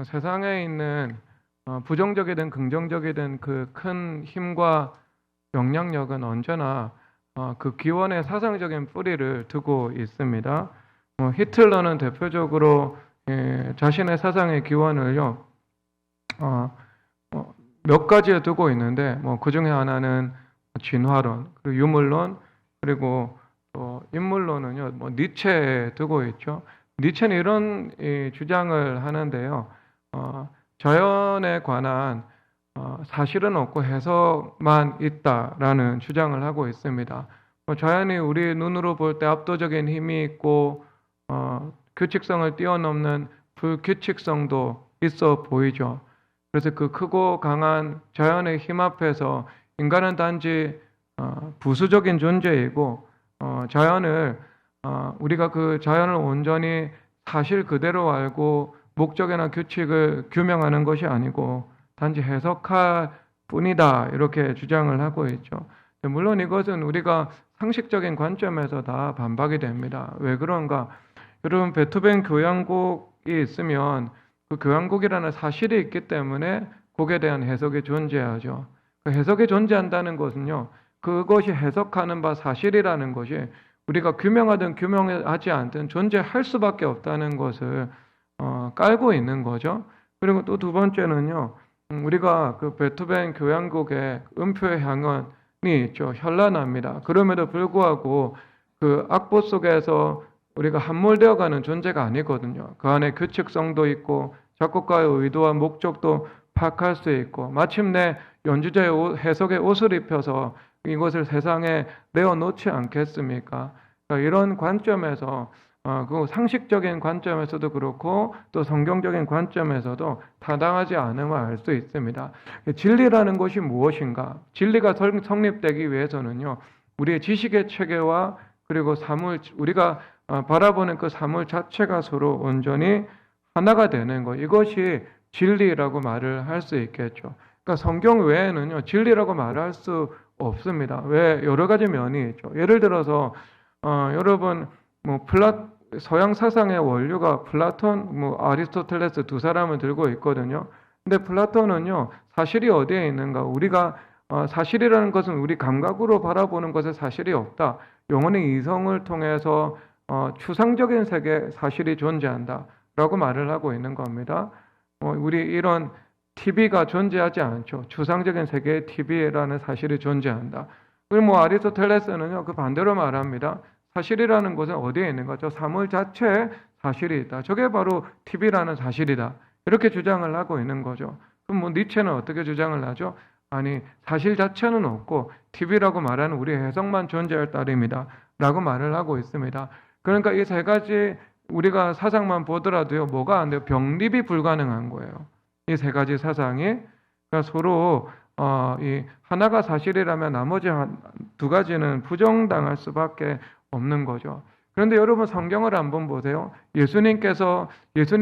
세상에 있는 부정적이든 긍정적이든 그 큰 힘과 영향력은 언제나 그 기원의 사상적인 뿌리를 두고 있습니다. 히틀러는 대표적으로 자신의 사상의 기원을요, 몇 가지에 두고 있는데, 그 중에 하나는 진화론, 그리고 유물론, 그리고 또 인물론은요, 니체에 두고 있죠. 니체는 이런 주장을 하는데요. 자연에 관한 사실은 없고 해석만 있다라는 주장을 하고 있습니다. 자연이 우리 눈으로 볼 때 압도적인 힘이 있고 규칙성을 뛰어넘는 불규칙성도 있어 보이죠. 그래서 그 크고 강한 자연의 힘 앞에서 인간은 단지 부수적인 존재이고 자연을 우리가 그 자연을 온전히 사실 그대로 알고 목적이나 규칙을 규명하는 것이 아니고 단지 해석할 뿐이다, 이렇게 주장을 하고 있죠. 물론 이것은 우리가 상식적인 관점에서 다 반박이 됩니다. 왜 그런가? 여러분, 베토벤 교향곡이 있으면 그 교향곡이라는 사실이 있기 때문에 곡에 대한 해석이 존재하죠. 그 해석이 존재한다는 것은요, 그것이 해석하는 바 사실이라는 것이 우리가 규명하든 규명하지 않든 존재할 수밖에 없다는 것을 깔고 있는 거죠. 그리고 또 두 번째는요, 우리가 그 베토벤 교향곡의 음표의 향연이 있죠. 현란합니다. 그럼에도 불구하고 그 악보 속에서 우리가 함몰되어 가는 존재가 아니거든요. 그 안에 규칙성도 있고 작곡가의 의도와 목적도 파악할 수 있고 마침내 연주자의 해석의 옷을 입혀서 이것을 세상에 내어놓지 않겠습니까? 그러니까 이런 관점에서 그 상식적인 관점에서도 그렇고 또 성경적인 관점에서도 타당하지 않음을 알 수 있습니다. 진리라는 것이 무엇인가? 진리가 성립되기 위해서는요, 우리의 지식의 체계와 그리고 사물, 우리가 바라보는 그 사물 자체가 서로 온전히 하나가 되는 것, 이것이 진리라고 말을 할 수 있겠죠. 그러니까 성경 외에는요, 진리라고 말할 수 없습니다. 왜? 여러 가지 면이 있죠. 예를 들어서 여러분 서양 사상의 원류가 플라톤, 아리스토텔레스 두 사람을 들고 있거든요. 근데 플라톤은요, 사실이 어디에 있는가? 우리가 사실이라는 것은 우리 감각으로 바라보는 것에 사실이 없다. 영혼의 이성을 통해서 추상적인 세계 사실이 존재한다라고 말을 하고 있는 겁니다. 우리 이런 TV가 존재하지 않죠. 추상적인 세계의 TV라는 사실이 존재한다. 그리고 아리스토텔레스는요, 그 반대로 말합니다. 사실이라는 것은 어디에 있는 거죠? 사물 자체에 사실이 있다. 저게 바로 TV라는 사실이다. 이렇게 주장을 하고 있는 거죠. 그럼 니체는 어떻게 주장을 하죠? 아니, 사실 자체는 없고 TV라고 말하는 우리 해석만 존재할 따름이다 라고 말을 하고 있습니다. 그러니까 이 세 가지 우리가 사상만 보더라도요, 뭐가 안 돼요? 병립이 불가능한 거예요. 이 세 가지 사상이. 그러니까 서로 이 하나가 사실이라면 나머지 두 가지는 부정당할 수밖에 없는 거죠. 그런데 여러분, 성경을 한번 보세요. 예수님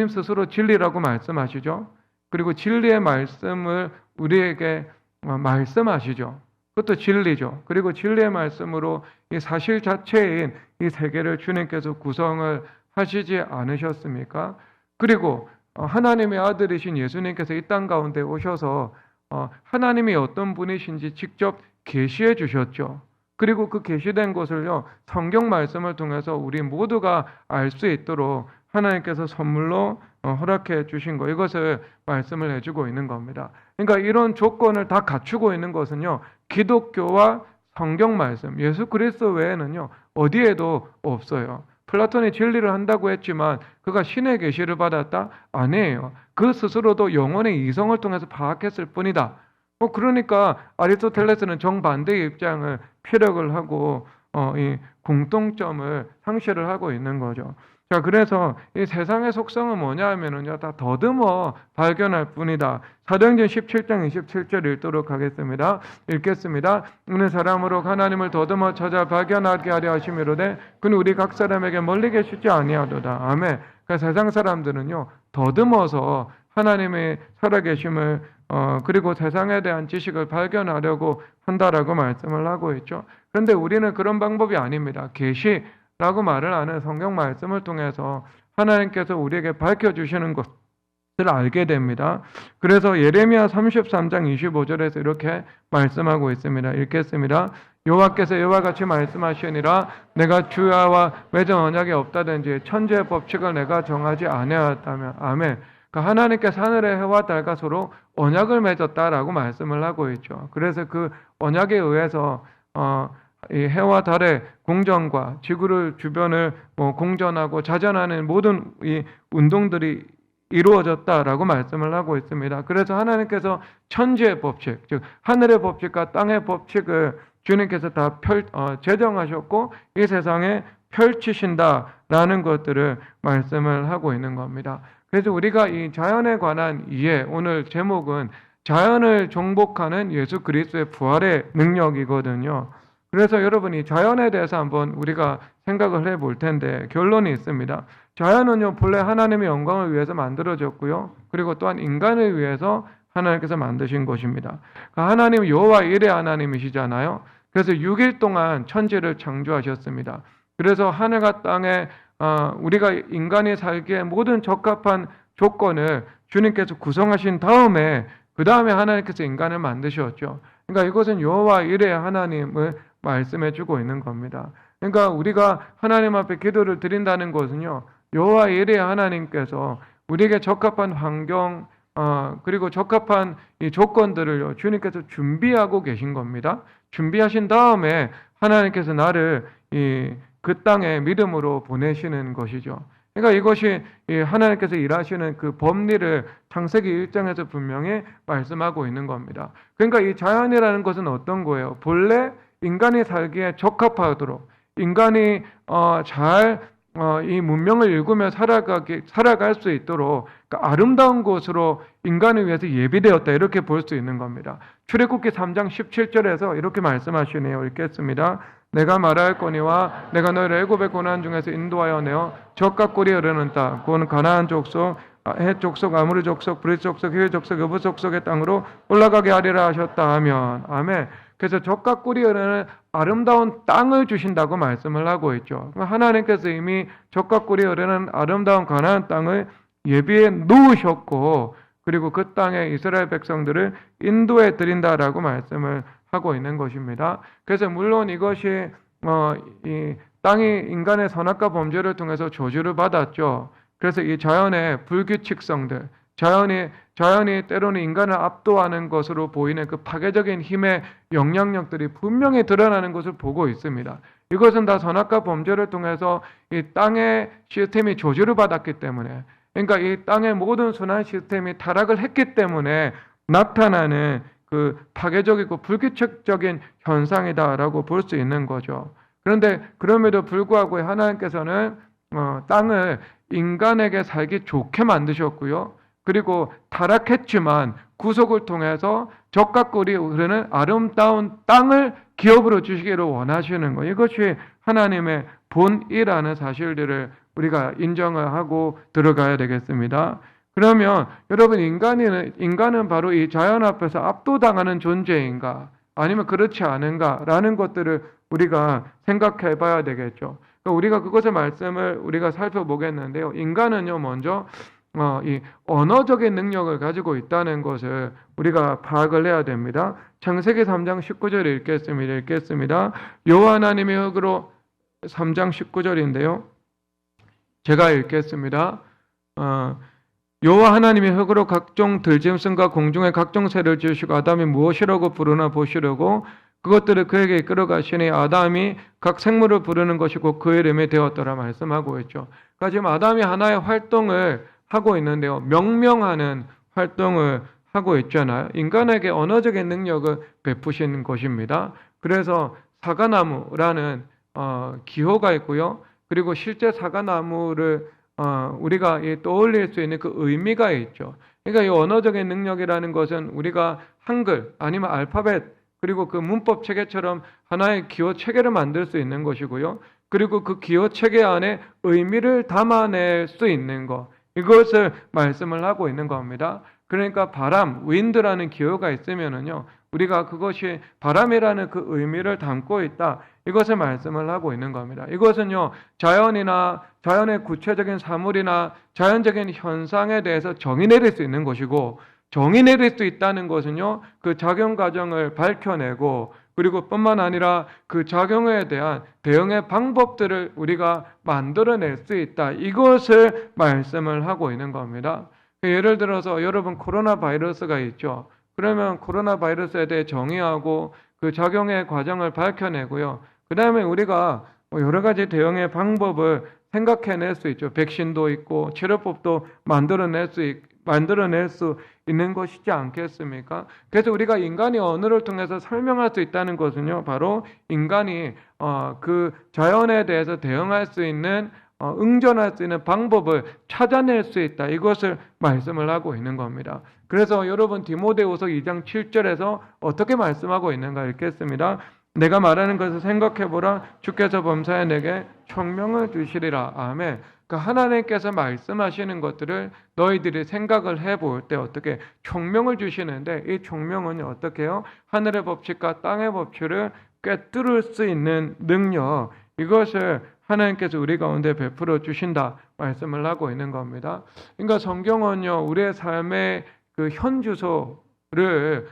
스스로 진리라고 말씀하시죠. 그리고 진리의 말씀을 우리에게 말씀하시죠. 그것도 진리죠. 그리고 진리의 말씀으로 이 사실 자체인 이 세계를 주님께서 구성을 하시지 않으셨습니까? 그리고 하나님의 아들이신 예수님께서 이 땅 가운데 오셔서 하나님이 어떤 분이신지 직접 계시해 주셨죠. 그리고 그 계시된 것을요, 성경 말씀을 통해서 우리 모두가 알 수 있도록 하나님께서 선물로 허락해 주신 거, 이것을 말씀을 해주고 있는 겁니다. 그러니까 이런 조건을 다 갖추고 있는 것은요, 기독교와 성경 말씀, 예수 그리스도 외에는요, 어디에도 없어요. 플라톤이 진리를 한다고 했지만 그가 신의 계시를 받았다? 아니에요. 그 스스로도 영혼의 이성을 통해서 파악했을 뿐이다. 그러니까 아리스토텔레스는 정반대의 입장을 피력을 하고 이 공통점을 상실을 하고 있는 거죠. 자, 그래서 이 세상의 속성은 뭐냐 하면은요, 다 더듬어 발견할 뿐이다. 사도행전 17장 27절 읽도록 하겠습니다. 읽겠습니다. 어느 사람으로 하나님을 더듬어 찾아 발견하게 하려 하심이로되 그는 우리 각 사람에게 멀리 계시지 아니하도다. 아멘. 그러니까 세상 사람들은요, 더듬어서 하나님의 살아계심을 그리고 세상에 대한 지식을 발견하려고 한다라고 말씀을 하고 있죠. 그런데 우리는 그런 방법이 아닙니다. 계시라고 말을 하는 성경 말씀을 통해서 하나님께서 우리에게 밝혀주시는 것, 알게 됩니다. 그래서 예레미야 33장 25절에서 이렇게 말씀하고 있습니다. 읽겠습니다. 여호와께서 이와 같이 말씀하시니라 내가 주야와 맺은 언약이 없다든지 천지의 법칙을 내가 정하지 아니하였다면 아멘. 그러니까 하나님께서 하늘의 해와 달과 서로 언약을 맺었다라고 말씀을 하고 있죠. 그래서 그 언약에 의해서 이 해와 달의 공전과 지구를 주변을 공전하고 자전하는 모든 이 운동들이 이루어졌다라고 말씀을 하고 있습니다. 그래서 하나님께서 천지의 법칙, 즉 하늘의 법칙과 땅의 법칙을 주님께서 다 제정하셨고 이 세상에 펼치신다라는 것들을 말씀을 하고 있는 겁니다. 그래서 우리가 이 자연에 관한 이해, 오늘 제목은 자연을 정복하는 예수 그리스도의 부활의 능력이거든요. 그래서 여러분이 자연에 대해서 한번 우리가 생각을 해볼 텐데 결론이 있습니다. 자연은요 본래 하나님의 영광을 위해서 만들어졌고요. 그리고 또한 인간을 위해서 하나님께서 만드신 것입니다. 하나님은 여호와 일의 하나님이시잖아요. 그래서 6일 동안 천지를 창조하셨습니다. 그래서 하늘과 땅에 우리가 인간이 살기에 모든 적합한 조건을 주님께서 구성하신 다음에 그 다음에 하나님께서 인간을 만드셨죠. 그러니까 이것은 여호와 일의 하나님을 말씀해주고 있는 겁니다. 그러니까 우리가 하나님 앞에 기도를 드린다는 것은요, 여호와 일의 하나님께서 우리에게 적합한 환경 그리고 적합한 이 조건들을 주님께서 준비하고 계신 겁니다. 준비하신 다음에 하나님께서 나를 그 땅에 믿음으로 보내시는 것이죠. 그러니까 이것이 하나님께서 일하시는 그 법리를 창세기 1장에서 분명히 말씀하고 있는 겁니다. 그러니까 이 자연이라는 것은 어떤 거예요? 본래 인간이 살기에 적합하도록 인간이 잘 이 문명을 일구며 살아갈 수 있도록 그러니까 아름다운 곳으로 인간을 위해서 예비되었다 이렇게 볼 수 있는 겁니다. 출애굽기 3장 17절에서 이렇게 말씀하시네요. 읽겠습니다. 내가 말하였거니와 내가 너희를 애굽의 고난 중에서 인도하여 내어 젖과 꿀이 흐르는 땅 곧 가나안 족속 헷 족속 아모리 족속 브릿 족속 히위 족속 여부 족속의 땅으로 올라가게 하리라 하셨다 하면 아멘. 그래서 젖과 꿀이 흐르는 아름다운 땅을 주신다고 말씀을 하고 있죠. 하나님께서 이미 젖과 꿀이 흐르는 아름다운 가나안 땅을 예비해 놓으셨고 그리고 그 땅에 이스라엘 백성들을 인도해 드린다라고 말씀을 하고 있는 것입니다. 그래서 물론 이것이 이 땅이 인간의 선악과 범죄를 통해서 저주를 받았죠. 그래서 이 자연의 불규칙성들, 자연이 때로는 인간을 압도하는 것으로 보이는 그 파괴적인 힘의 영향력들이 분명히 드러나는 것을 보고 있습니다. 이것은 다 선악과 범죄를 통해서 이 땅의 시스템이 저주를 받았기 때문에, 그러니까 이 땅의 모든 순환 시스템이 타락을 했기 때문에 나타나는 그 파괴적이고 불규칙적인 현상이다라고 볼 수 있는 거죠. 그런데 그럼에도 불구하고 하나님께서는 땅을 인간에게 살기 좋게 만드셨고요. 그리고 타락했지만 구속을 통해서 젖과 꿀이 흐르는 아름다운 땅을 기업으로 주시기를 원하시는 것. 이것이 하나님의 본이라는 사실들을 우리가 인정을 하고 들어가야 되겠습니다. 그러면 여러분 인간은 바로 이 자연 앞에서 압도당하는 존재인가 아니면 그렇지 않은가라는 것들을 우리가 생각해 봐야 되겠죠. 그러니까 우리가 그것의 말씀을 우리가 살펴보겠는데요. 인간은요 먼저 이 언어적인 능력을 가지고 있다는 것을 우리가 파악을 해야 됩니다. 창세기 3장 19절 읽겠습니다. 여호와 하나님의 흙으로 3장 19절인데요. 제가 읽겠습니다. 여호와 하나님이 흙으로 각종 들짐승과 공중의 각종 새를 지으시고 아담이 무엇이라고 부르나 보시려고 그것들을 그에게 이끌어 가시니 아담이 각 생물을 부르는 것이고 그 이름이 되었더라 말씀하고 있죠. 그러니까 지금 아담이 하나의 활동을 하고 있는데요. 명명하는 활동을 하고 있잖아요. 인간에게 언어적인 능력을 베푸신 것입니다. 그래서 사과나무라는 기호가 있고요. 그리고 실제 사과나무를 우리가 떠올릴 수 있는 그 의미가 있죠. 그러니까 이 언어적인 능력이라는 것은 우리가 한글 아니면 알파벳 그리고 그 문법 체계처럼 하나의 기호 체계를 만들 수 있는 것이고요. 그리고 그 기호 체계 안에 의미를 담아낼 수 있는 것. 이것을 말씀을 하고 있는 겁니다. 그러니까 바람, 윈드라는 기호가 있으면은요, 우리가 그것이 바람이라는 그 의미를 담고 있다. 이것을 말씀을 하고 있는 겁니다. 이것은요, 자연의 구체적인 사물이나 자연적인 현상에 대해서 정의 내릴 수 있는 것이고, 정의 내릴 수 있다는 것은요, 그 작용 과정을 밝혀내고, 그리고 뿐만 아니라 그 작용에 대한 대응의 방법들을 우리가 만들어낼 수 있다. 이것을 말씀을 하고 있는 겁니다. 예를 들어서 여러분 코로나 바이러스가 있죠. 그러면 코로나 바이러스에 대해 정의하고 그 작용의 과정을 밝혀내고요. 그 다음에 우리가 여러 가지 대응의 방법을 생각해낼 수 있죠. 백신도 있고 치료법도 만들어낼 수 있는 것이지 않겠습니까? 그래서 우리가 인간이 언어를 통해서 설명할 수 있다는 것은요, 바로 인간이 그 자연에 대해서 대응할 수 있는 응전할 수 있는 방법을 찾아낼 수 있다. 이것을 말씀을 하고 있는 겁니다. 그래서 여러분 디모데후서 2장 7절에서 어떻게 말씀하고 있는가 읽겠습니다. 내가 말하는 것을 생각해보라. 주께서 범사에 내게 총명을 주시리라. 아멘. 그러니까 하나님께서 말씀하시는 것들을 너희들이 생각을 해볼 때 어떻게 총명을 주시는데, 이 총명은 어떻게 해요? 하늘의 법칙과 땅의 법칙을 꿰뚫을 수 있는 능력, 이것을 하나님께서 우리 가운데 베풀어 주신다 말씀을 하고 있는 겁니다. 그러니까 성경은요, 우리의 삶의 그 현주소를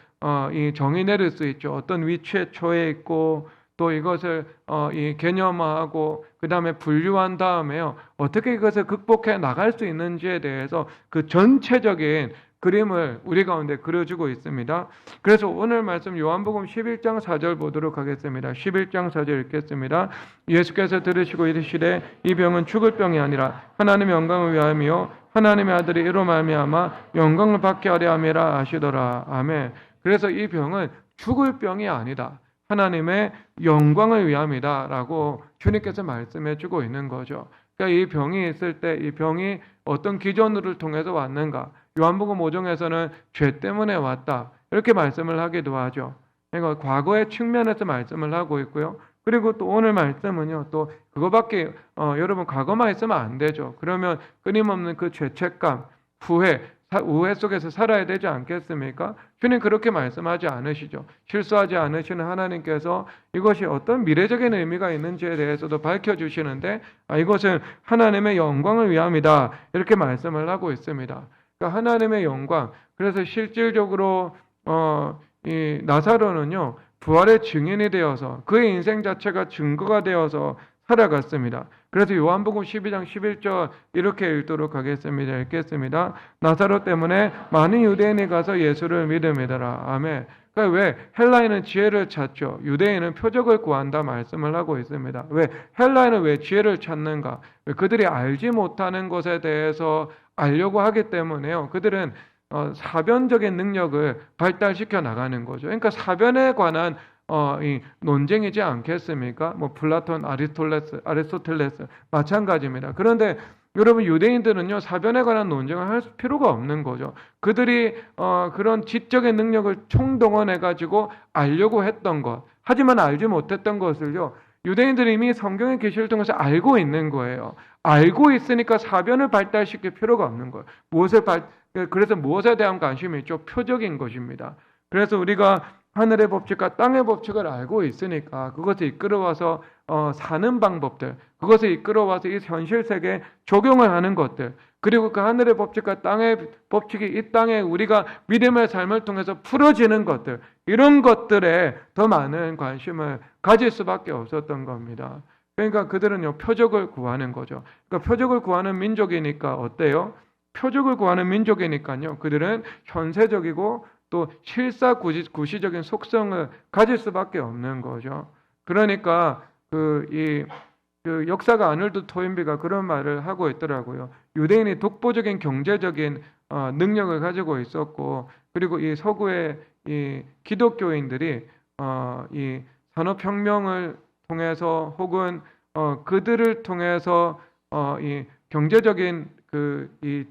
이 정의 내릴 수 있죠. 어떤 위치에 처해 있고 또 이것을 이 개념화하고 그 다음에 분류한 다음에요, 어떻게 이것을 극복해 나갈 수 있는지에 대해서 그 전체적인 그림을 우리 가운데 그려주고 있습니다. 그래서 오늘 말씀 요한복음 11장 4절 보도록 하겠습니다. 11장 4절 읽겠습니다. 예수께서 들으시고 이르시되 이 병은 죽을 병이 아니라 하나님의 영광을 위함이요 하나님의 아들이 이로 말미암아 영광을 받게 하려 함이라 하시더라. 아멘. 그래서 이 병은 죽을 병이 아니다. 하나님의 영광을 위함이다 라고 주님께서 말씀해 주고 있는 거죠. 그러니까 이 병이 있을 때 이 병이 어떤 기전을 통해서 왔는가? 요한복음 5장에서는 죄 때문에 왔다 이렇게 말씀을 하기도 하죠. 그러니까 과거의 측면에서 말씀을 하고 있고요. 그리고 또 오늘 말씀은요, 또 그거밖에 여러분 과거만 있으면 안 되죠. 그러면 끊임없는 그 죄책감, 우회 속에서 살아야 되지 않겠습니까? 주님 그렇게 말씀하지 않으시죠. 실수하지 않으시는 하나님께서 이것이 어떤 미래적인 의미가 있는지에 대해서도 밝혀주시는데, 이것은 하나님의 영광을 위함이다 이렇게 말씀을 하고 있습니다. 그러니까 하나님의 영광. 그래서 실질적으로 이 나사로는요, 부활의 증인이 되어서 그의 인생 자체가 증거가 되어서 살아갔습니다. 그래서 요한복음 12장 11절 이렇게 읽도록 하겠습니다. 읽겠습니다. 나사로 때문에 많은 유대인이 가서 예수를 믿음이더라. 아멘. 그러니까 왜 헬라인은 지혜를 찾죠. 유대인은 표적을 구한다 말씀을 하고 있습니다. 왜 헬라인은 왜 지혜를 찾는가? 왜 그들이 알지 못하는 것에 대해서 알려고 하기 때문에요. 그들은 사변적인 능력을 발달시켜 나가는 거죠. 그러니까 사변에 관한 이 논쟁이지 않겠습니까? 뭐 플라톤, 아리스토텔레스 마찬가지입니다. 그런데 여러분 유대인들은요, 사변에 관한 논쟁을 할 필요가 없는 거죠. 그들이 그런 지적인 능력을 총동원해 가지고 알려고 했던 것, 하지만 알지 못했던 것을요, 유대인들이 이미 성경의 계시를 통해서 알고 있는 거예요. 알고 있으니까 사변을 발달시킬 필요가 없는 거예요. 그래서 무엇에 대한 관심이 있죠? 표적인 것입니다. 그래서 우리가 하늘의 법칙과 땅의 법칙을 알고 있으니까 그것을 이끌어와서 사는 방법들, 그것을 이끌어와서 이 현실 세계에 적용을 하는 것들, 그리고 그 하늘의 법칙과 땅의 법칙이 이 땅에 우리가 믿음의 삶을 통해서 풀어지는 것들, 이런 것들에 더 많은 관심을 가질 수밖에 없었던 겁니다. 그러니까 그들은요, 표적을 구하는 거죠. 그러니까 표적을 구하는 민족이니까 어때요? 표적을 구하는 민족이니까요, 그들은 현세적이고 또 실사구시적인 속성을 가질 수밖에 없는 거죠. 그러니까 그 역사가 아놀드 토인비가 그런 말을 하고 있더라고요. 유대인이 독보적인 경제적인 능력을 가지고 있었고, 그리고 이 서구의 이 기독교인들이 이 산업혁명을 통해서 혹은 그들을 통해서 이 경제적인 이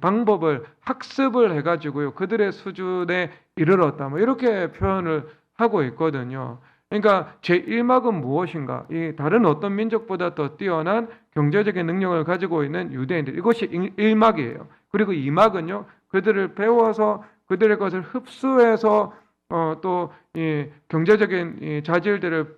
방법을 학습을 해가지고요, 그들의 수준에 이르렀다. 뭐 이렇게 표현을 하고 있거든요. 그러니까 제1막은 무엇인가? 이 다른 어떤 민족보다 더 뛰어난 경제적인 능력을 가지고 있는 유대인들. 이것이 1막이에요. 그리고 2막은요, 그들을 배워서 그들의 것을 흡수해서 또 이 경제적인 이 자질들을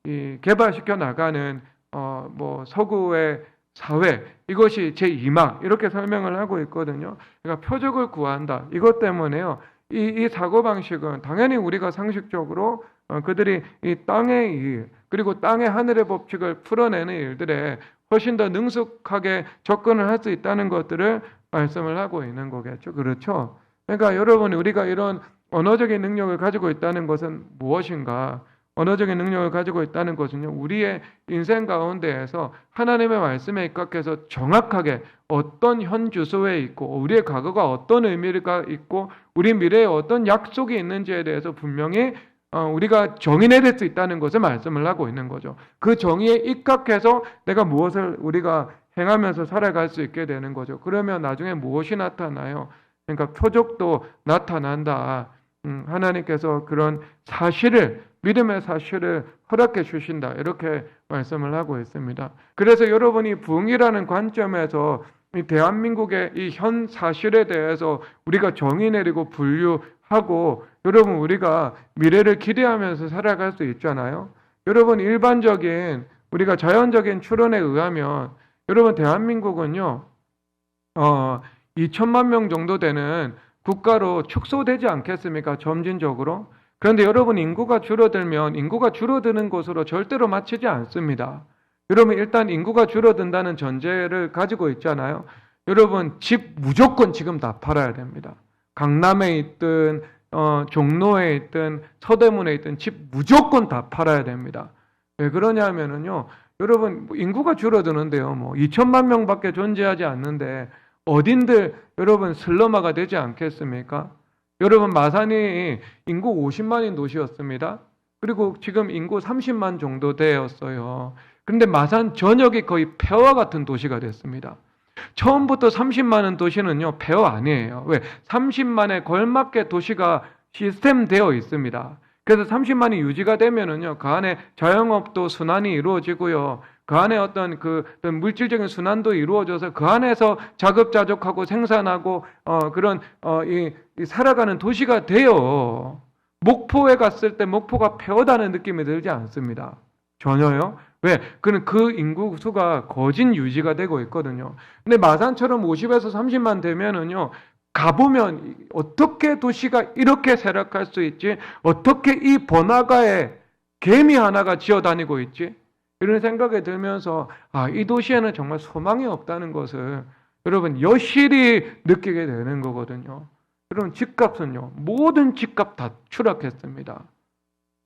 이 개발시켜 나가는 뭐 서구의 사회, 이것이 제2막 이렇게 설명을 하고 있거든요. 그러니까 표적을 구한다. 이것 때문에요. 이 사고방식은 당연히 우리가 상식적으로 그들이 이 땅의 일, 그리고 땅의 하늘의 법칙을 풀어내는 일들에 훨씬 더 능숙하게 접근을 할 수 있다는 것들을 말씀을 하고 있는 거겠죠. 그렇죠? 그러니까 여러분, 우리가 이런 언어적인 능력을 가지고 있다는 것은 무엇인가? 언어적인 능력을 가지고 있다는 것은요, 우리의 인생 가운데에서 하나님의 말씀에 입각해서 정확하게 어떤 현 주소에 있고, 우리의 과거가 어떤 의미가 있고, 우리 미래에 어떤 약속이 있는지에 대해서 분명히 우리가 정의내릴 수 있다는 것을 말씀을 하고 있는 거죠. 그 정의에 입각해서 내가 무엇을 우리가 행하면서 살아갈 수 있게 되는 거죠. 그러면 나중에 무엇이 나타나요? 그러니까 표적도 나타난다. 하나님께서 그런 사실을, 믿음의 사실을 허락해 주신다. 이렇게 말씀을 하고 있습니다. 그래서 여러분이 부흥이라는 관점에서 이 대한민국의 이 현 사실에 대해서 우리가 정의 내리고 분류하고, 여러분 우리가 미래를 기대하면서 살아갈 수 있잖아요. 여러분, 일반적인 우리가 자연적인 추론에 의하면 여러분, 대한민국은요 2천만 명 정도 되는 국가로 축소되지 않겠습니까? 점진적으로. 그런데 여러분, 인구가 줄어들면 인구가 줄어드는 곳으로 절대로 맞추지 않습니다. 여러분, 일단 인구가 줄어든다는 전제를 가지고 있잖아요. 여러분, 집 무조건 지금 다 팔아야 됩니다. 강남에 있든 종로에 있든 서대문에 있든 집 무조건 다 팔아야 됩니다. 왜 그러냐면은요, 여러분, 인구가 줄어드는데요, 뭐 2천만 명밖에 존재하지 않는데 어딘들 여러분 슬럼화가 되지 않겠습니까? 여러분, 마산이 인구 50만인 도시였습니다. 그리고 지금 인구 30만 정도 되었어요. 그런데 마산 전역이 거의 폐허와 같은 도시가 됐습니다. 처음부터 30만은 도시는요, 폐허 아니에요. 왜? 30만에 걸맞게 도시가 시스템되어 있습니다. 그래서 30만이 유지가 되면은요, 그 안에 자영업도 순환이 이루어지고요, 그 안에 어떤 물질적인 순환도 이루어져서 그 안에서 자급자족하고 생산하고 이 살아가는 도시가 돼요. 목포에 갔을 때 목포가 폐허다는 느낌이 들지 않습니다. 전혀요. 왜? 그 인구 수가 거진 유지가 되고 있거든요. 근데 마산처럼 50에서 30만 되면은요, 가보면 어떻게 도시가 이렇게 쇠락할 수 있지? 어떻게 이 번화가에 개미 하나가 지어다니고 있지? 이런 생각이 들면서 이 도시에는 정말 소망이 없다는 것을 여러분 여실히 느끼게 되는 거거든요. 여러분, 집값은요, 모든 집값 다 추락했습니다.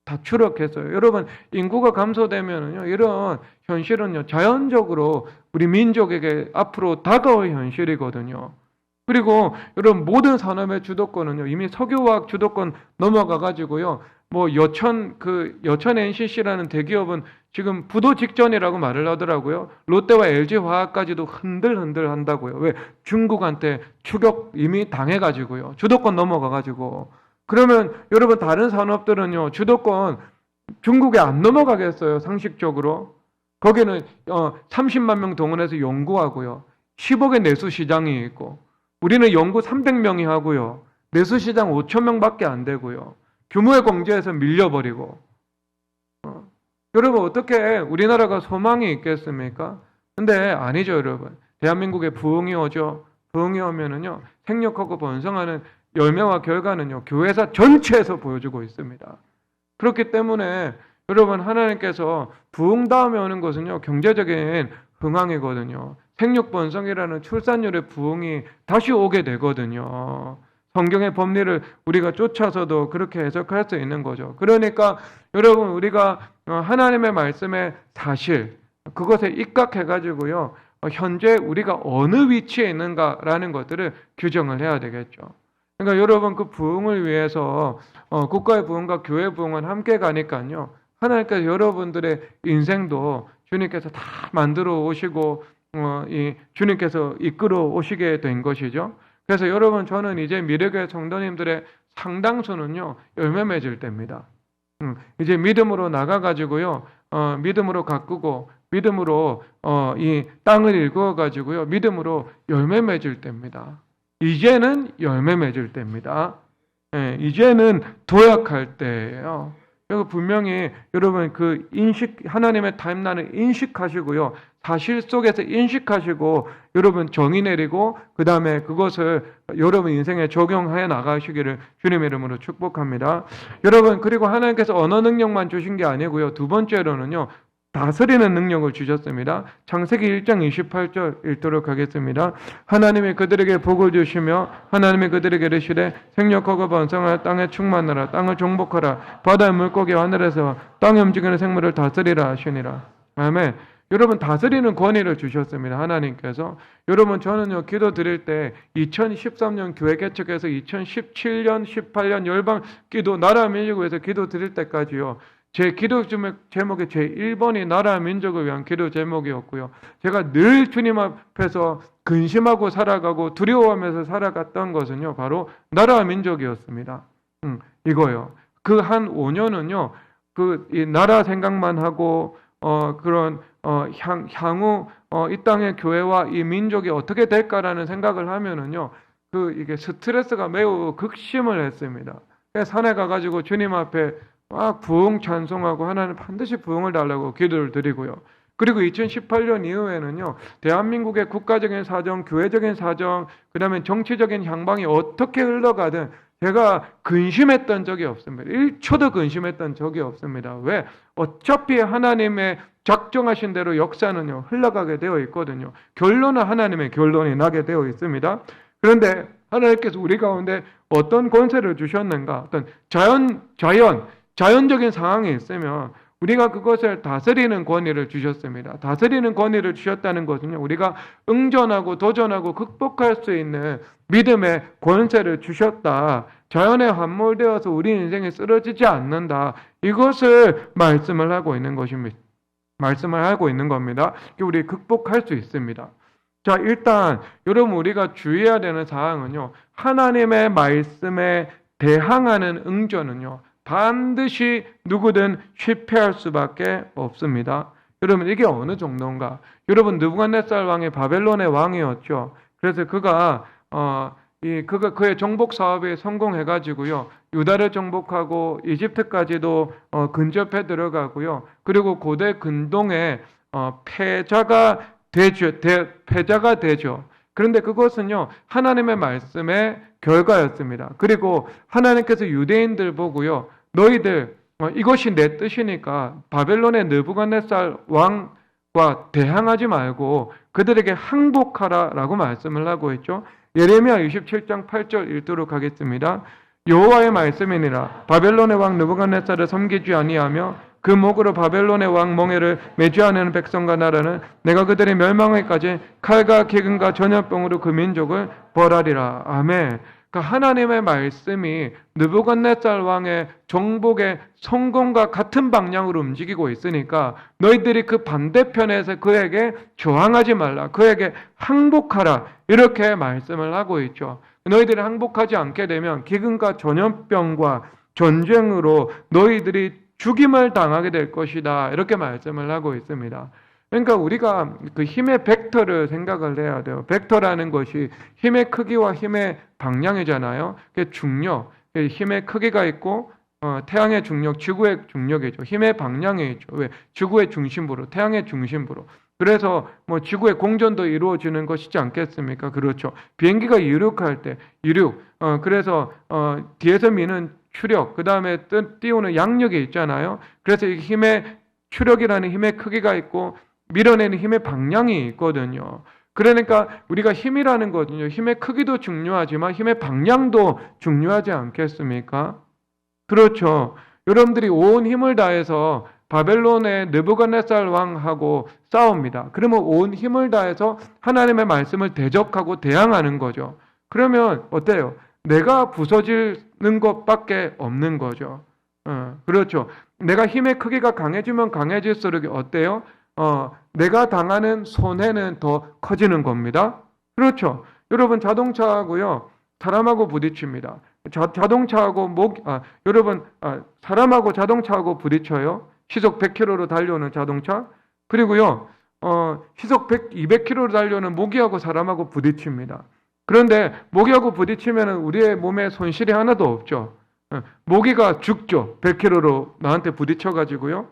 다 추락했어요. 여러분, 인구가 감소되면은요, 이런 현실은요, 자연적으로 우리 민족에게 앞으로 다가올 현실이거든요. 그리고 여러분, 모든 산업의 주도권은요, 이미 석유화학 주도권 넘어가 가지고요, 뭐 여천 NCC라는 대기업은 지금 부도 직전이라고 말을 하더라고요. 롯데와 LG화학까지도 흔들흔들 한다고요. 왜? 중국한테 추격 이미 당해가지고요. 주도권 넘어가가지고. 그러면 여러분, 다른 산업들은요, 주도권 중국에 안 넘어가겠어요, 상식적으로. 거기는 30만 명 동원해서 연구하고요, 10억의 내수 시장이 있고, 우리는 연구 300명이 하고요, 내수 시장 5천 명밖에 안 되고요, 규모의 공제에서 밀려버리고. 여러분, 어떻게 우리나라가 소망이 있겠습니까? 근데 아니죠, 여러분. 대한민국에 부흥이 오죠. 부흥이 오면은요, 생육하고 번성하는 열매와 결과는요, 교회사 전체에서 보여주고 있습니다. 그렇기 때문에 여러분, 하나님께서 부흥 다음에 오는 것은요, 경제적인 흥황이거든요. 생육 번성이라는 출산율의 부흥이 다시 오게 되거든요. 성경의 법리를 우리가 쫓아서도 그렇게 해석할 수 있는 거죠. 그러니까 여러분, 우리가 하나님의 말씀의 사실, 그것에 입각해가지고요, 현재 우리가 어느 위치에 있는가라는 것들을 규정을 해야 되겠죠. 그러니까 여러분, 그 부흥을 위해서 국가의 부흥과 교회의 부흥은 함께 가니까요, 하나님께서 여러분들의 인생도 주님께서 다 만들어 오시고 주님께서 이끌어 오시게 된 것이죠. 그래서 여러분, 저는 이제 미래교회 성도님들의 상당수는요, 열매 맺을 때입니다. 이제 믿음으로 나가가지고요, 믿음으로 가꾸고, 믿음으로 이 땅을 일구어가지고요, 믿음으로 열매 맺을 때입니다. 이제는 열매 맺을 때입니다. 예, 이제는 도약할 때예요. 그리고 분명히 여러분 그 인식, 하나님의 타임라인을 인식하시고요. 사실 속에서 인식하시고 여러분 정의 내리고 그 다음에 그것을 여러분 인생에 적용해 나가시기를 주님의 이름으로 축복합니다. 여러분, 그리고 하나님께서 언어 능력만 주신 게 아니고요. 두 번째로는요. 다스리는 능력을 주셨습니다. 창세기 1장 28절 읽도록 하겠습니다. 하나님이 그들에게 복을 주시며 하나님이 그들에게 이르시되 생육하고 번성하여 땅에 충만하라. 땅을 정복하라. 바다의 물고기와 하늘에서 땅에 움직이는 생물을 다스리라 하시니라. 아멘. 여러분, 다스리는 권위를 주셨습니다. 하나님께서. 여러분, 저는요 기도 드릴 때 2013년 교회 개척해서 2017년 18년 열방 기도 나라 민족을 위해서 기도 드릴 때까지요, 제 기도 제목이 제 1번이 나라 민족을 위한 기도 제목이었고요. 제가 늘 주님 앞에서 근심하고 살아가고 두려워하면서 살아갔던 것은요, 바로 나라 민족이었습니다. 이거요. 그 한 5년은요, 이 나라 생각만 하고 향후 이 땅의 교회와 이 민족이 어떻게 될까라는 생각을 하면은요, 이게 스트레스가 매우 극심을 했습니다. 산에 가가지고 주님 앞에 막 부흥 찬송하고 하나님 반드시 부흥을 달라고 기도를 드리고요. 그리고 2018년 이후에는요, 대한민국의 국가적인 사정, 교회적인 사정, 그 다음에 정치적인 향방이 어떻게 흘러가든 제가 근심했던 적이 없습니다. 1초도 근심했던 적이 없습니다. 왜? 어차피 하나님의 작정하신 대로 역사는요, 흘러가게 되어 있거든요. 결론은 하나님의 결론이 나게 되어 있습니다. 그런데 하나님께서 우리 가운데 어떤 권세를 주셨는가? 어떤 자연적인 상황이 있으면 우리가 그것을 다스리는 권위를 주셨습니다. 다스리는 권위를 주셨다는 것은요, 우리가 응전하고 도전하고 극복할 수 있는 믿음의 권세를 주셨다. 자연에 함몰되어서 우리 인생이 쓰러지지 않는다. 이것을 말씀을 하고 있는 것입니다. 말씀을 하고 있는 겁니다. 우리 극복할 수 있습니다. 자, 일단 여러분, 우리가 주의해야 되는 사항은요, 하나님의 말씀에 대항하는 응전은요, 반드시 누구든 실패할 수밖에 없습니다. 여러분, 이게 어느 정도인가? 여러분, 느부갓네살 왕이 바벨론의 왕이었죠. 그래서 그가 그의 정복 사업에 성공해가지고요, 유다를 정복하고 이집트까지도 근접해 들어가고요. 그리고 고대 근동에 패자가 되죠. 그런데 그것은요, 하나님의 말씀의 결과였습니다. 그리고 하나님께서 유대인들 보고요, 너희들 이것이 내 뜻이니까 바벨론의 느부갓네살 왕과 대항하지 말고 그들에게 항복하라라고 말씀을 하고 있죠. 예레미야 27장 8절 읽도록 하겠습니다. 여호와의 말씀이니라. 바벨론의 왕 느부갓네살을 섬기지 아니하며 그 목으로 바벨론의 왕 멍에를 매주하는 백성과 나라는 내가 그들의 멸망에까지 칼과 기근과 전염병으로 그 민족을 벌하리라. 아멘. 그러니까 하나님의 말씀이 느부갓네살 왕의 정복의 성공과 같은 방향으로 움직이고 있으니까 너희들이 그 반대편에서 그에게 저항하지 말라. 그에게 항복하라. 이렇게 말씀을 하고 있죠. 너희들이 항복하지 않게 되면 기근과 전염병과 전쟁으로 너희들이 죽임을 당하게 될 것이다. 이렇게 말씀을 하고 있습니다. 그러니까 우리가 그 힘의 벡터를 생각을 해야 돼요. 벡터라는 것이 힘의 크기와 힘의 방향이잖아요. 그게 중력, 힘의 크기가 있고 태양의 중력, 지구의 중력이죠. 힘의 방향이 있죠. 왜? 지구의 중심부로, 태양의 중심부로. 그래서 지구의 공전도 이루어지는 것이지 않겠습니까? 그렇죠. 비행기가 이륙할 때 그래서 뒤에서 미는 추력, 그 다음에 띄우는 양력이 있잖아요. 그래서 이 힘의 추력이라는 힘의 크기가 있고 밀어내는 힘의 방향이 있거든요. 그러니까 우리가 힘이라는 거는요, 힘의 크기도 중요하지만 힘의 방향도 중요하지 않겠습니까? 그렇죠. 여러분들이 온 힘을 다해서 바벨론의 느부갓네살 왕하고 싸웁니다. 그러면 온 힘을 다해서 하나님의 말씀을 대적하고 대항하는 거죠. 그러면 어때요? 내가 부서지는 것밖에 없는 거죠. 그렇죠. 내가 힘의 크기가 강해지면 강해질수록 어때요? 내가 당하는 손해는 더 커지는 겁니다. 그렇죠. 여러분, 자동차하고요, 사람하고 부딪힙니다. 사람하고 자동차하고 부딪혀요. 시속 100km로 달려오는 자동차. 그리고요, 시속 200km로 달려오는 모기하고 사람하고 부딪힙니다. 그런데 모기하고 부딪히면 우리의 몸에 손실이 하나도 없죠. 모기가 죽죠. 100km로 나한테 부딪혀가지고요.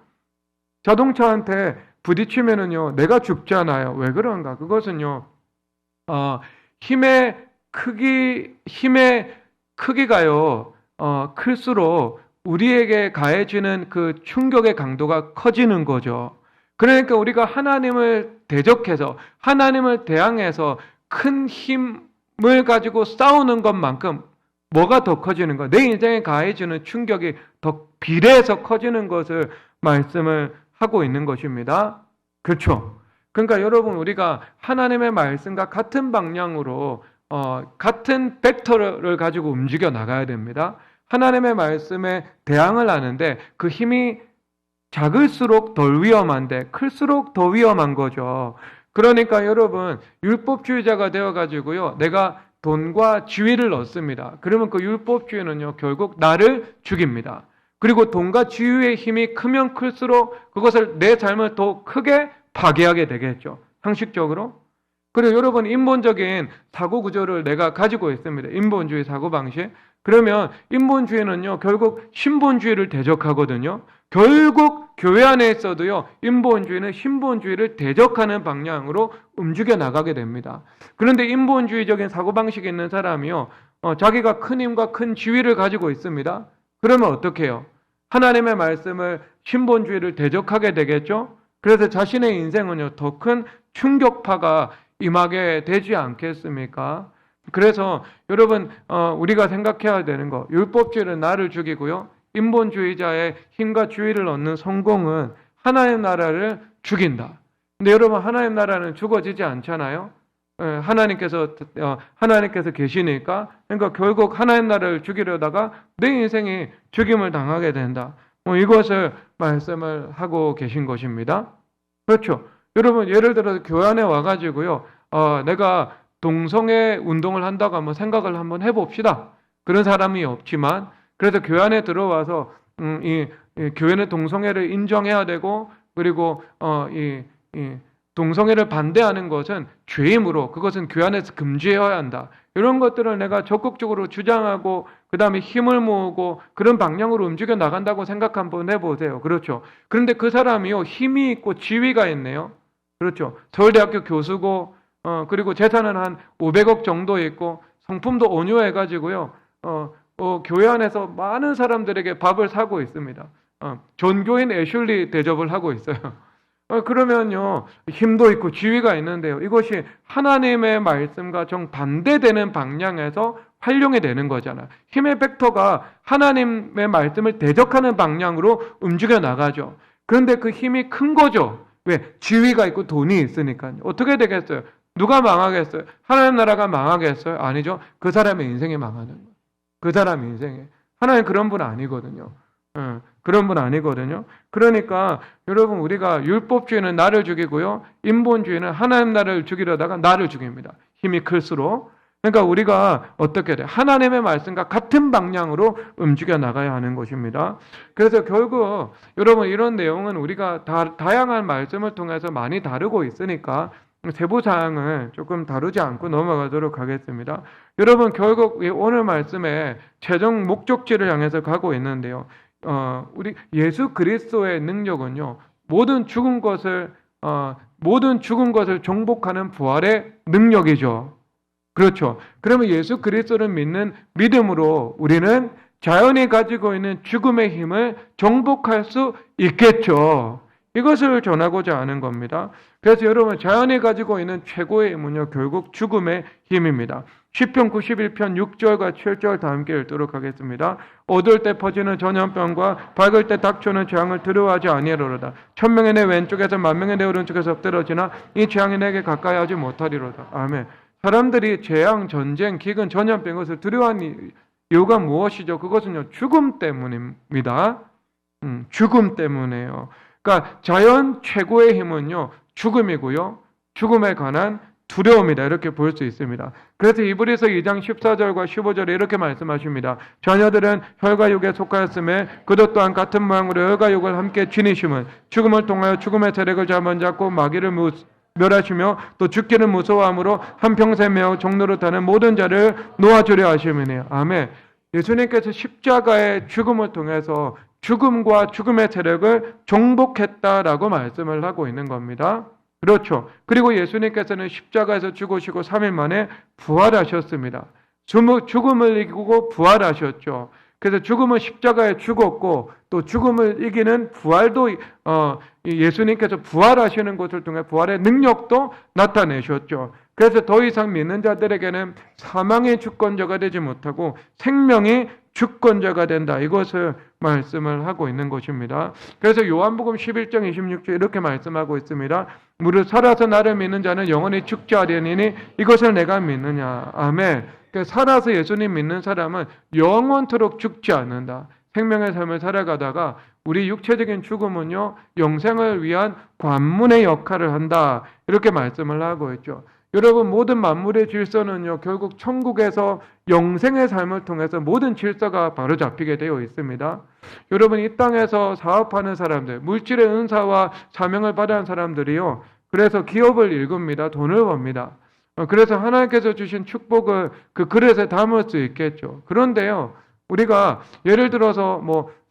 자동차한테 부딪히면은요, 내가 죽잖아요. 왜 그런가? 그것은요, 힘의 크기가요, 클수록 우리에게 가해지는 그 충격의 강도가 커지는 거죠. 그러니까 우리가 하나님을 대적해서, 하나님을 대항해서 큰 힘을 가지고 싸우는 것만큼 뭐가 더 커지는 가? 내 인생에 가해지는 충격이 더 비례해서 커지는 것을 말씀을 하고 있는 것입니다. 그렇죠? 그러니까 여러분, 우리가 하나님의 말씀과 같은 방향으로 같은 벡터를 가지고 움직여 나가야 됩니다. 하나님의 말씀에 대항을 하는데 그 힘이 작을수록 덜 위험한데 클수록 더 위험한 거죠. 그러니까 여러분, 율법주의자가 되어가지고요, 내가 돈과 지위를 얻습니다. 그러면 그 율법주의는요, 결국 나를 죽입니다. 그리고 돈과 지위의 힘이 크면 클수록 그것을 내 삶을 더 크게 파괴하게 되겠죠. 상식적으로. 그리고 여러분, 인본적인 사고 구조를 내가 가지고 있습니다. 인본주의 사고방식. 그러면 인본주의는요, 결국 신본주의를 대적하거든요. 결국 교회 안에 있어도요, 인본주의는 신본주의를 대적하는 방향으로 움직여 나가게 됩니다. 그런데 인본주의적인 사고방식이 있는 사람이요, 자기가 큰 힘과 큰 지위를 가지고 있습니다. 그러면 어떻게 해요? 하나님의 말씀을, 신본주의를 대적하게 되겠죠? 그래서 자신의 인생은요, 더 큰 충격파가 임하게 되지 않겠습니까? 그래서 여러분, 우리가 생각해야 되는 거, 율법주의는 나를 죽이고요, 인본주의자의 힘과 지위를 얻는 성공은 하나님 나라를 죽인다. 근데 여러분, 하나님 나라는 죽어지지 않잖아요. 하나님께서 계시니까. 그러니까 결국 하나님 나라를 죽이려다가 내 인생이 죽임을 당하게 된다. 이것을 말씀을 하고 계신 것입니다. 그렇죠. 여러분, 예를 들어서 교회 안에 와가지고요, 내가 동성애 운동을 한다고 한번 생각을 한번 해봅시다. 그런 사람이 없지만, 그래서 교회 안에 들어와서 이 교회는 동성애를 인정해야 되고, 그리고 이 동성애를 반대하는 것은 죄이므로 그것은 교회 안에서 금지해야 한다. 이런 것들을 내가 적극적으로 주장하고 그 다음에 힘을 모으고 그런 방향으로 움직여 나간다고 생각 한번 해보세요. 그렇죠. 그런데 그 사람이요, 힘이 있고 지위가 있네요. 그렇죠. 서울대학교 교수고, 그리고 재산은 한 500억 정도 있고, 성품도 온유해가지고요, 교회 안에서 많은 사람들에게 밥을 사고 있습니다. 전교인 애슐리 대접을 하고 있어요. 그러면요, 힘도 있고 지위가 있는데요, 이것이 하나님의 말씀과 정반대되는 방향에서 활용이 되는 거잖아요. 힘의 벡터가 하나님의 말씀을 대적하는 방향으로 움직여 나가죠. 그런데 그 힘이 큰 거죠. 왜? 지위가 있고 돈이 있으니까요. 어떻게 되겠어요? 누가 망하겠어요? 하나님 나라가 망하겠어요? 아니죠. 그 사람의 인생이 망하는 거예요. 그 사람 인생에. 하나님 그런 분 아니거든요. 그런 분 아니거든요. 그러니까 여러분, 우리가 율법주의는 나를 죽이고요, 인본주의는 하나님 나라를 죽이려다가 나를 죽입니다. 힘이 클수록. 그러니까 우리가 어떻게 돼? 하나님의 말씀과 같은 방향으로 움직여 나가야 하는 것입니다. 그래서 결국 여러분, 이런 내용은 우리가 다양한 말씀을 통해서 많이 다루고 있으니까 세부 사항을 조금 다루지 않고 넘어가도록 하겠습니다. 여러분, 결국 오늘 말씀에 최종 목적지를 향해서 가고 있는데요, 우리 예수 그리스도의 능력은요, 모든 죽은 것을 정복하는 부활의 능력이죠. 그렇죠. 그러면 예수 그리스도를 믿는 믿음으로 우리는 자연이 가지고 있는 죽음의 힘을 정복할 수 있겠죠. 이것을 전하고자 하는 겁니다. 그래서 여러분, 자연이 가지고 있는 최고의 힘은요, 결국 죽음의 힘입니다. 시편 91편 6절과 7절 다 함께 읽도록 하겠습니다. 어두울 때 퍼지는 전염병과 밝을 때 닥쳐오는 재앙을 두려워하지 아니하리로다. 1000명이 내 왼쪽에서 10,000명이 내 오른쪽에서 엎드러지나 이 재앙이 내게 가까이 하지 못하리로다. 아멘. 사람들이 재앙, 전쟁, 기근, 전염병, 것을 두려워하는 이유가 무엇이죠? 그것은요, 죽음 때문입니다. 죽음 때문에요. 그러니까 자연 최고의 힘은요, 죽음이고요, 죽음에 관한 두려움이다, 이렇게 볼 수 있습니다. 그래서 이브리서 2장 14절과 15절에 이렇게 말씀하십니다. 자녀들은 혈과 육에 속하였음에 그도 또한 같은 모양으로 혈과 육을 함께 지니심은 죽음을 통하여 죽음의 세력을 잡은 잡고 마귀를 멸하시며 또 죽기를 무서워함으로 한평생 매어 종로로 타는 모든 자를 놓아주려 하심이네요. 아멘. 예수님께서 십자가의 죽음을 통해서 죽음과 죽음의 세력을 정복했다라고 말씀을 하고 있는 겁니다. 그렇죠. 그리고 예수님께서는 십자가에서 죽으시고 3일 만에 부활하셨습니다. 죽음을 이기고 부활하셨죠. 그래서 죽음은 십자가에 죽었고 또 죽음을 이기는 부활도 예수님께서 부활하시는 것을 통해 부활의 능력도 나타내셨죠. 그래서 더 이상 믿는 자들에게는 사망의 주권자가 되지 못하고 생명의 주권자가 된다. 이것을 말씀을 하고 있는 것입니다. 그래서 요한복음 11장 26절 이렇게 말씀하고 있습니다. 무릇 살아서 나를 믿는 자는 영원히 죽지 아니하리니 이것을 내가 믿느냐. 아멘. 살아서 예수님 믿는 사람은 영원토록 죽지 않는다. 생명의 삶을 살아가다가 우리 육체적인 죽음은요, 영생을 위한 관문의 역할을 한다. 이렇게 말씀을 하고 있죠. 여러분, 모든 만물의 질서는요, 결국 천국에서 영생의 삶을 통해서 모든 질서가 바로 잡히게 되어 있습니다. 여러분, 이 땅에서 사업하는 사람들, 물질의 은사와 사명을 받은 사람들이요, 그래서 기업을 일굽니다. 돈을 법니다. 그래서 하나님께서 주신 축복을 그 그릇에 담을 수 있겠죠. 그런데요, 우리가 예를 들어서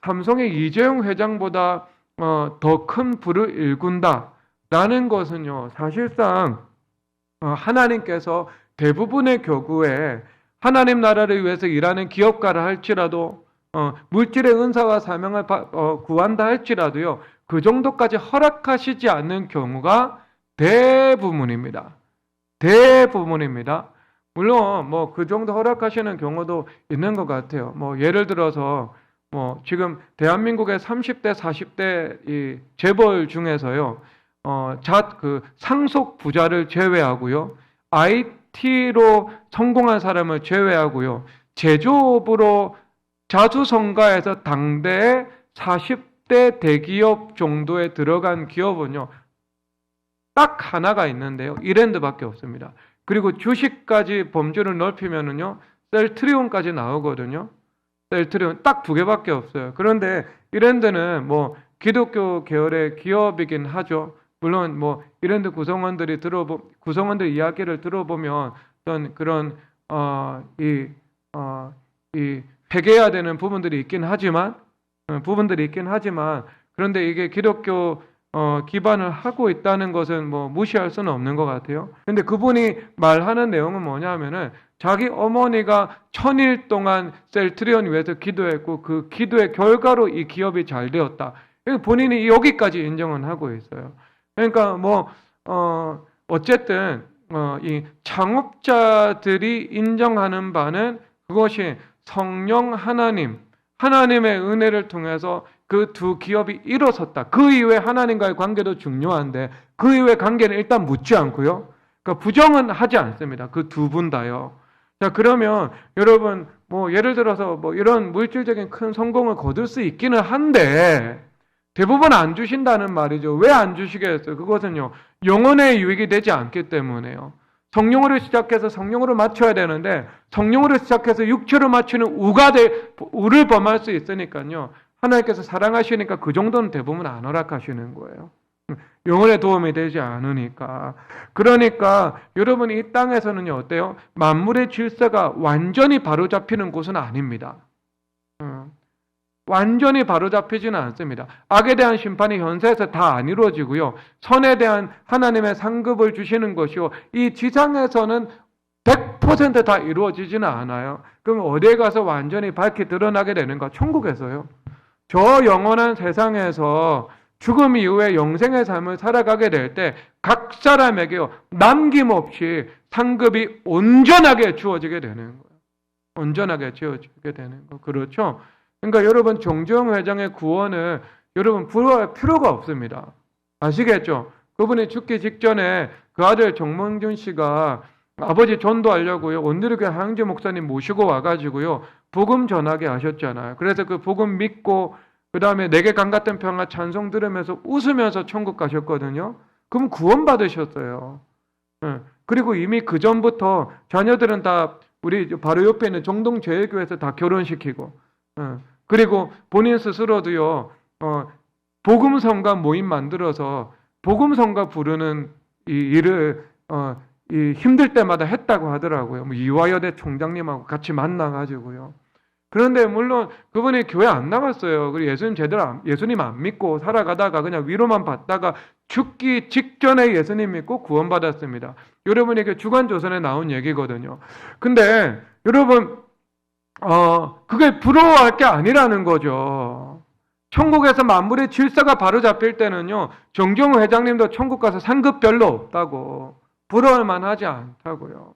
삼성의 이재용 회장보다 더 큰 부를 일군다라는 것은요, 사실상 하나님께서 대부분의 경우에 하나님 나라를 위해서 일하는 기업가를 할지라도 물질의 은사와 사명을 구한다 할지라도요, 그 정도까지 허락하시지 않는 경우가 대부분입니다. 대부분입니다. 물론 그 정도 허락하시는 경우도 있는 것 같아요. 예를 들어서 지금 대한민국의 30대, 40대 이 재벌 중에서요, 상속 부자를 제외하고요, IT로 성공한 사람을 제외하고요, 제조업으로 자수성가해서 당대의 40대 대기업 정도에 들어간 기업은요, 딱 하나가 있는데요, 이랜드밖에 없습니다. 그리고 주식까지 범주를 넓히면은요, 셀트리온까지 나오거든요. 셀트리온 딱 2개밖에 없어요. 그런데 이랜드는 기독교 계열의 기업이긴 하죠. 물론 이랜드 구성원들 이야기를 들어보면 어떤 그런 회개해야 되는 부분들이 있긴 하지만 그런데 이게 기독교 기반을 하고 있다는 것은 무시할 수는 없는 것 같아요. 근데 그분이 말하는 내용은 뭐냐면은 자기 어머니가 1000일 동안 셀트리온 위해서 기도했고 그 기도의 결과로 이 기업이 잘 되었다. 본인이 여기까지 인정은 하고 있어요. 그러니까 어쨌든 이 창업자들이 인정하는 바는 그것이 성령 하나님의 은혜를 통해서 그 두 기업이 일어섰다. 그 이후에 하나님과의 관계도 중요한데 그 이후의 관계는 일단 묻지 않고요. 그러니까 부정은 하지 않습니다. 그 두 분 다요. 자, 그러면 여러분 예를 들어서 이런 물질적인 큰 성공을 거둘 수 있기는 한데 대부분 안 주신다는 말이죠. 왜 안 주시겠어요? 그것은요, 영혼의 유익이 되지 않기 때문에요. 성령으로 시작해서 성령으로 맞춰야 되는데 성령으로 시작해서 육체로 맞추는 우를 범할 수 있으니까요. 하나님께서 사랑하시니까 그 정도는 대부분 안 허락하시는 거예요. 영혼에 도움이 되지 않으니까. 그러니까 여러분이 이 땅에서는요, 어때요? 만물의 질서가 완전히 바로잡히는 곳은 아닙니다. 완전히 바로잡히지는 않습니다. 악에 대한 심판이 현세에서 다 안 이루어지고요. 선에 대한 하나님의 상급을 주시는 것이요, 이 지상에서는 100% 다 이루어지지는 않아요. 그럼 어디에 가서 완전히 밝히 드러나게 되는가? 천국에서요. 저 영원한 세상에서 죽음 이후에 영생의 삶을 살아가게 될 때 각 사람에게요, 남김없이 상급이 온전하게 주어지게 되는 거예요. 온전하게 주어지게 되는 거. 그렇죠? 그러니까 여러분, 정주영 회장의 구원을 여러분 부러워할 필요가 없습니다. 아시겠죠? 그분이 죽기 직전에 그 아들 정몽준 씨가 아버지 전도하려고요, 온누리교회 하영재 목사님 모시고 와가지고요, 복음 전하게 하셨잖아요. 그래서 그 복음 믿고 그 다음에 내게 강 같은 평화 찬송 들으면서 웃으면서 천국 가셨거든요. 그럼 구원 받으셨어요. 그리고 이미 그 전부터 자녀들은 다 우리 바로 옆에 있는 정동제일교회에서 다 결혼시키고, 그리고 본인 스스로도요, 복음성가 모임 만들어서 복음성가 부르는 이 일을 이 힘들 때마다 했다고 하더라고요. 뭐 이화여대 총장님하고 같이 만나가지고요. 그런데 물론 그분이 교회 안 나갔어요. 그리고 예수님 안 믿고 살아가다가 그냥 위로만 받다가 죽기 직전에 예수님 믿고 구원받았습니다. 여러분에게 주간조선에 나온 얘기거든요. 근데 여러분 그게 부러워할 게 아니라는 거죠. 천국에서 만물의 질서가 바로 잡힐 때는요, 정종우 회장님도 천국 가서 상급 별로 없다고, 부러울 만하지 않다고요.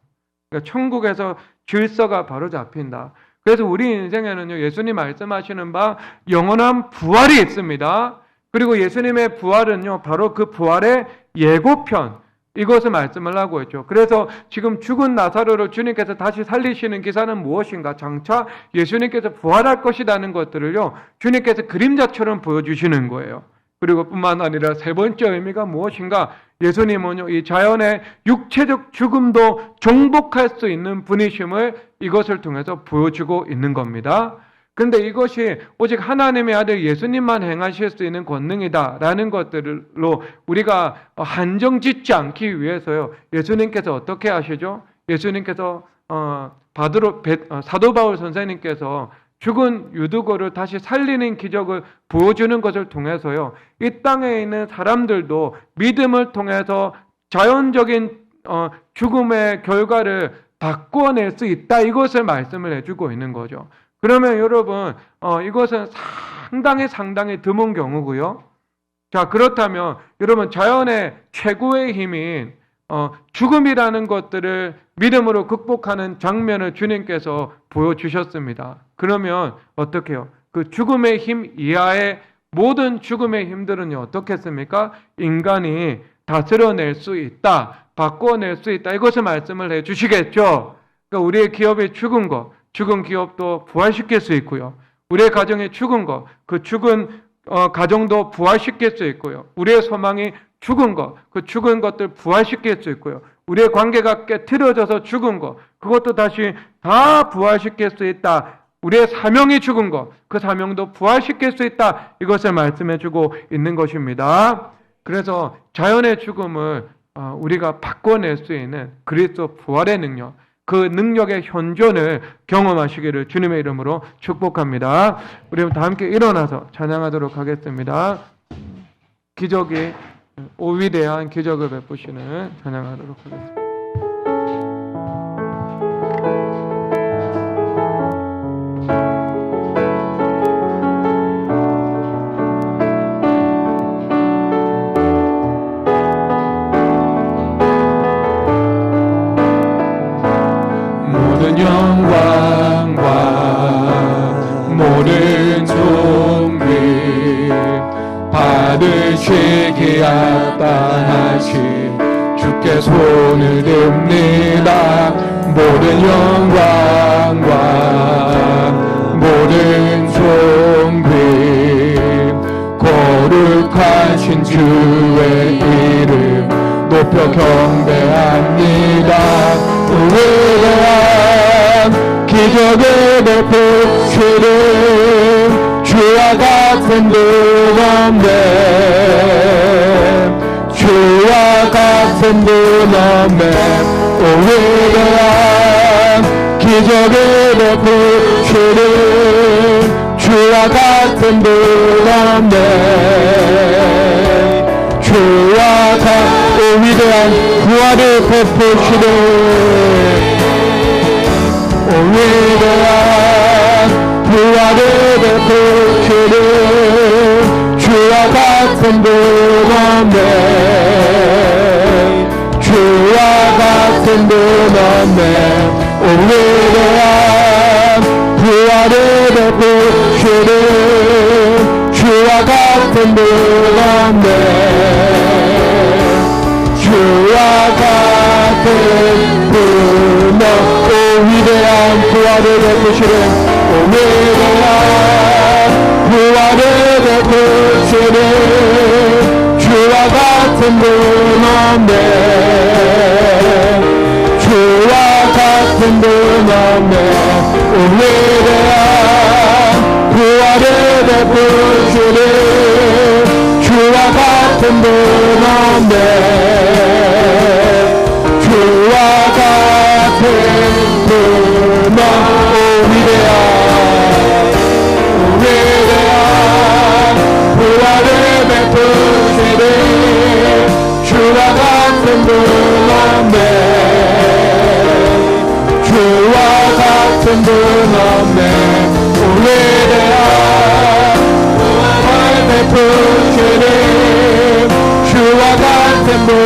그러니까 천국에서 질서가 바로 잡힌다. 그래서 우리 인생에는요, 예수님 말씀하시는 바 영원한 부활이 있습니다. 그리고 예수님의 부활은요, 바로 그 부활의 예고편, 이것을 말씀을 하고 있죠. 그래서 지금 죽은 나사로를 주님께서 다시 살리시는 기사는 무엇인가? 장차 예수님께서 부활할 것이라는 것들을요, 주님께서 그림자처럼 보여주시는 거예요. 그리고 뿐만 아니라 세 번째 의미가 무엇인가? 예수님은요, 이 자연의 육체적 죽음도 정복할 수 있는 분이심을 이것을 통해서 보여주고 있는 겁니다. 근데 이것이 오직 하나님의 아들 예수님만 행하실 수 있는 권능이다라는 것들로 우리가 한정 짓지 않기 위해서요, 예수님께서 어떻게 하시죠? 예수님께서 사도 바울 선생님께서 죽은 유두고를 다시 살리는 기적을 보여주는 것을 통해서요, 이 땅에 있는 사람들도 믿음을 통해서 자연적인 죽음의 결과를 바꿔낼 수 있다, 이것을 말씀을 해주고 있는 거죠. 그러면 여러분, 이것은 상당히 드문 경우고요. 자, 그렇다면 여러분, 자연의 최고의 힘인 죽음이라는 것들을 믿음으로 극복하는 장면을 주님께서 보여주셨습니다. 그러면 어떻게 해요? 그 죽음의 힘 이하의 모든 죽음의 힘들은요, 어떻겠습니까? 인간이 다스려낼 수 있다, 바꿔낼 수 있다, 이것을 말씀을 해 주시겠죠. 그러니까 우리의 기업이 죽은 것, 죽은 기업도 부활시킬 수 있고요. 우리의 가정이 죽은 것, 그 죽은 가정도 부활시킬 수 있고요. 우리의 소망이 죽은 것, 그 죽은 것들 부활시킬 수 있고요. 우리의 관계가 깨트려져서 죽은 것, 그것도 다시 다 부활시킬 수 있다. 우리의 사명이 죽은 것, 그 사명도 부활시킬 수 있다. 이것을 말씀해주고 있는 것입니다. 그래서 자연의 죽음을 우리가 바꿔낼 수 있는 그리스도 부활의 능력, 그 능력의 현존을 경험하시기를 주님의 이름으로 축복합니다. 우리 다 함께 일어나서 찬양하도록 하겠습니다. 기적이 오위대한 기적을 베푸시는 찬양하도록 하겠습니다. 모든 영광과 모든 존귀 받으시기 합당하신 주께 손을 듭니다. 모든 영광과 모든 존귀 거룩하신 주의 이름 높여 경배합니다. 위대한 기적을 베푸시는 주와 같은 분 없네. 주와 같은 분 없네. 위대한 기적을 베푸시는 주와 같은 분 없네. 주와 같은 위대한 부활을 베푸시는 위대한 부활을 베푸시는 주와 같은 분 없네. 주와 같은 분 없네. 위대한 부활을 베푸시는 주와 같은 분 없네. 주와 같은 분 위대한 부활을 베푸시는 위대한 부활을 베푸시는 주와 같은 분 없네. 주와 같은 분 없네. 위대한 부활을 베푸시는 주와 같은 분 없네. 베푸시는 주와 같은 분